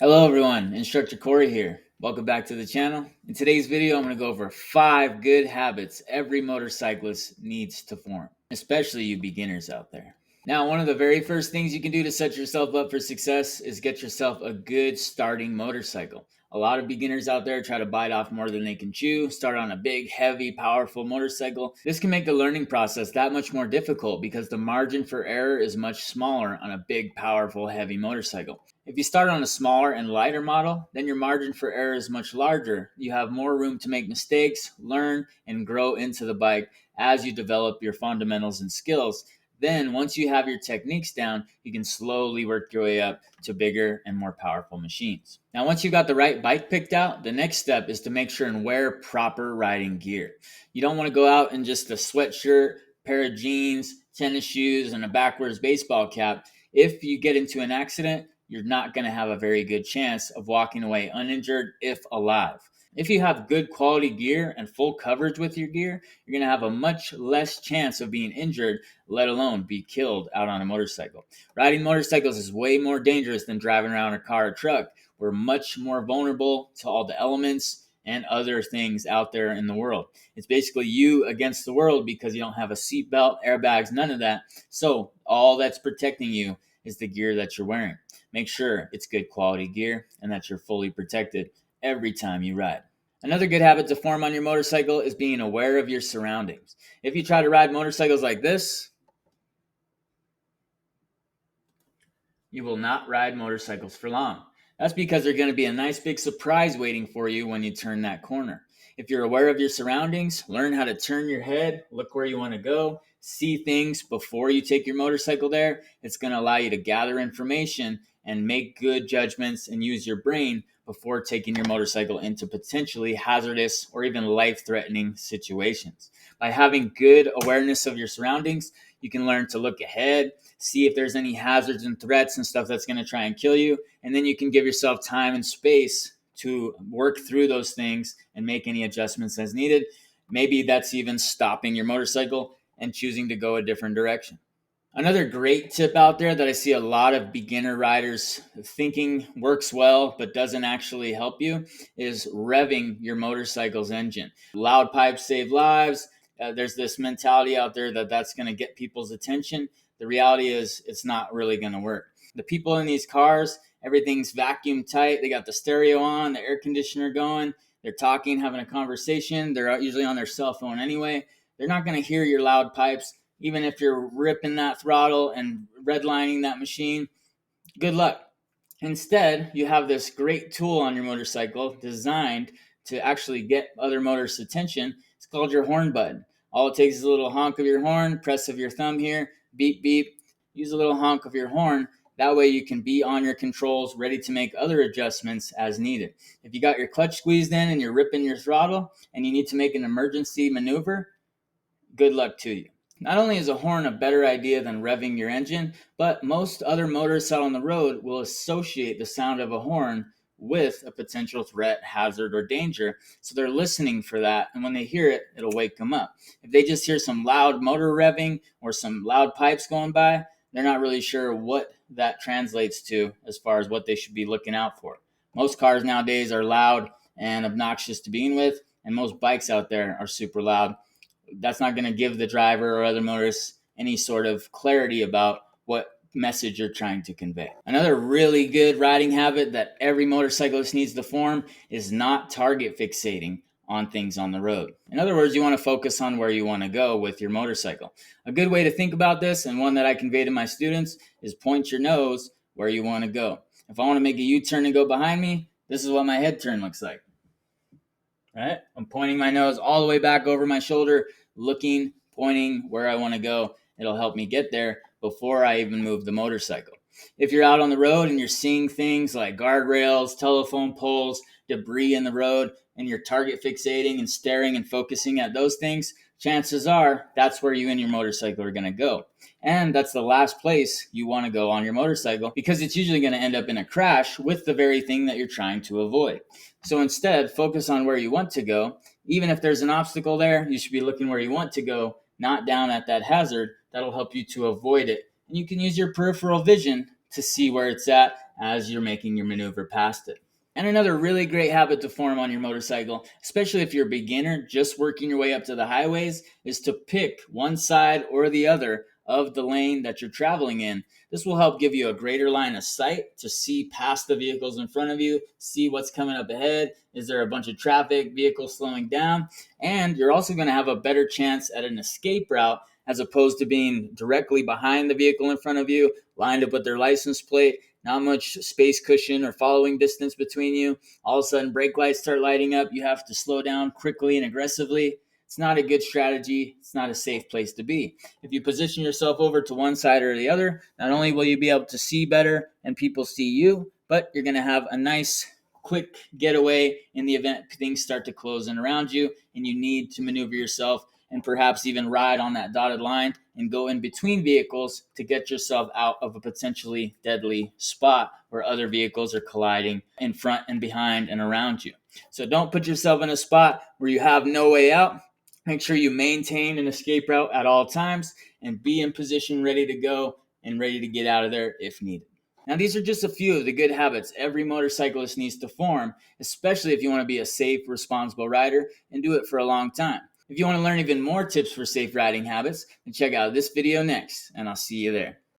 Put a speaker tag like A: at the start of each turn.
A: Hello everyone, Instructor Cory here. Welcome back to the channel. In today's video, I'm going to go over 5 good habits every motorcyclist needs to form, especially you beginners out there. Now, one of the very first things you can do to set yourself up for success is get yourself a good starting motorcycle. A lot of beginners out there try to bite off more than they can chew, start on a big, heavy, powerful motorcycle. This can make the learning process that much more difficult because the margin for error is much smaller on a big, powerful, heavy motorcycle. If you start on a smaller and lighter model, then your margin for error is much larger. You have more room to make mistakes, learn, and grow into the bike as you develop your fundamentals and skills. Then, once you have your techniques down, you can slowly work your way up to bigger and more powerful machines. Now, once you've got the right bike picked out, the next step is to make sure and wear proper riding gear. You don't want to go out in just a sweatshirt, pair of jeans, tennis shoes, and a backwards baseball cap. If you get into an accident, you're not going to have a very good chance of walking away uninjured, if alive. If you have good quality gear and full coverage with your gear, you're going to have a much less chance of being injured, let alone be killed out on a motorcycle. Riding motorcycles is way more dangerous than driving around a car or truck. We're much more vulnerable to all the elements and other things out there in the world. It's basically you against the world because you don't have a seatbelt, airbags, none of that. So all that's protecting you is the gear that you're wearing. Make sure it's good quality gear and that you're fully protected every time you ride. Another good habit to form on your motorcycle is being aware of your surroundings. If you try to ride motorcycles like this, you will not ride motorcycles for long. That's because there's going to be a nice big surprise waiting for you when you turn that corner. If you're aware of your surroundings, learn how to turn your head, look where you want to go, see things before you take your motorcycle there. It's going to allow you to gather information and make good judgments and use your brain before taking your motorcycle into potentially hazardous or even life-threatening situations. By having good awareness of your surroundings, you can learn to look ahead, see if there's any hazards and threats and stuff that's going to try and kill you, and then you can give yourself time and space to work through those things and make any adjustments as needed. Maybe that's even stopping your motorcycle and choosing to go a different direction. Another great tip out there that I see a lot of beginner riders thinking works well but doesn't actually help you is revving your motorcycle's engine. Loud pipes save lives. There's this mentality out there that that's going to get people's attention. The reality is it's not really going to work. The people in these cars, everything's vacuum tight. They got the stereo on, the air conditioner going. They're talking, having a conversation. They're usually on their cell phone anyway. They're not going to hear your loud pipes. Even if you're ripping that throttle and redlining that machine, good luck. Instead, you have this great tool on your motorcycle designed to actually get other motorists' attention. It's called your horn button. All it takes is a little honk of your horn, press of your thumb here, beep, beep. Use a little honk of your horn. That way you can be on your controls, ready to make other adjustments as needed. If you got your clutch squeezed in and you're ripping your throttle and you need to make an emergency maneuver, good luck to you. Not only is a horn a better idea than revving your engine, but most other motorists out on the road will associate the sound of a horn with a potential threat, hazard, or danger. So they're listening for that. And when they hear it, it'll wake them up. If they just hear some loud motor revving or some loud pipes going by, they're not really sure what that translates to as far as what they should be looking out for. Most cars nowadays are loud and obnoxious to begin with, and most bikes out there are super loud. That's not going to give the driver or other motorists any sort of clarity about what message you're trying to convey. Another really good riding habit that every motorcyclist needs to form is not target fixating on things on the road. In other words, you want to focus on where you want to go with your motorcycle. A good way to think about this, and one that I convey to my students, is point your nose where you want to go. If I want to make a U-turn and go behind me, this is what my head turn looks like. Right? I'm pointing my nose all the way back over my shoulder, looking, pointing where I want to go. It'll help me get there before I even move the motorcycle. If you're out on the road and you're seeing things like guardrails, telephone poles, debris in the road, and you're target fixating and staring and focusing at those things, chances are that's where you and your motorcycle are going to go. And that's the last place you want to go on your motorcycle, because it's usually going to end up in a crash with the very thing that you're trying to avoid. So instead, focus on where you want to go. Even if there's an obstacle there, you should be looking where you want to go, not down at that hazard. That'll help you to avoid it. And you can use your peripheral vision to see where it's at as you're making your maneuver past it. And another really great habit to form on your motorcycle, especially if you're a beginner just working your way up to the highways, is to pick one side or the other of the lane that you're traveling in. This will help give you a greater line of sight to see past the vehicles in front of you, see what's coming up ahead. Is there a bunch of traffic, vehicles slowing down? And you're also going to have a better chance at an escape route as opposed to being directly behind the vehicle in front of you, lined up with their license plate, not much space cushion or following distance between you. All of a sudden, brake lights start lighting up. You have to slow down quickly and aggressively. It's not a good strategy. It's not a safe place to be. If you position yourself over to one side or the other, not only will you be able to see better and people see you, but you're going to have a nice quick getaway in the event things start to close in around you and you need to maneuver yourself and perhaps even ride on that dotted line and go in between vehicles to get yourself out of a potentially deadly spot where other vehicles are colliding in front and behind and around you. So don't put yourself in a spot where you have no way out. Make sure you maintain an escape route at all times and be in position ready to go and ready to get out of there if needed. Now, these are just a few of the good habits every motorcyclist needs to form, especially if you want to be a safe, responsible rider and do it for a long time. If you want to learn even more tips for safe riding habits, then check out this video next, and I'll see you there.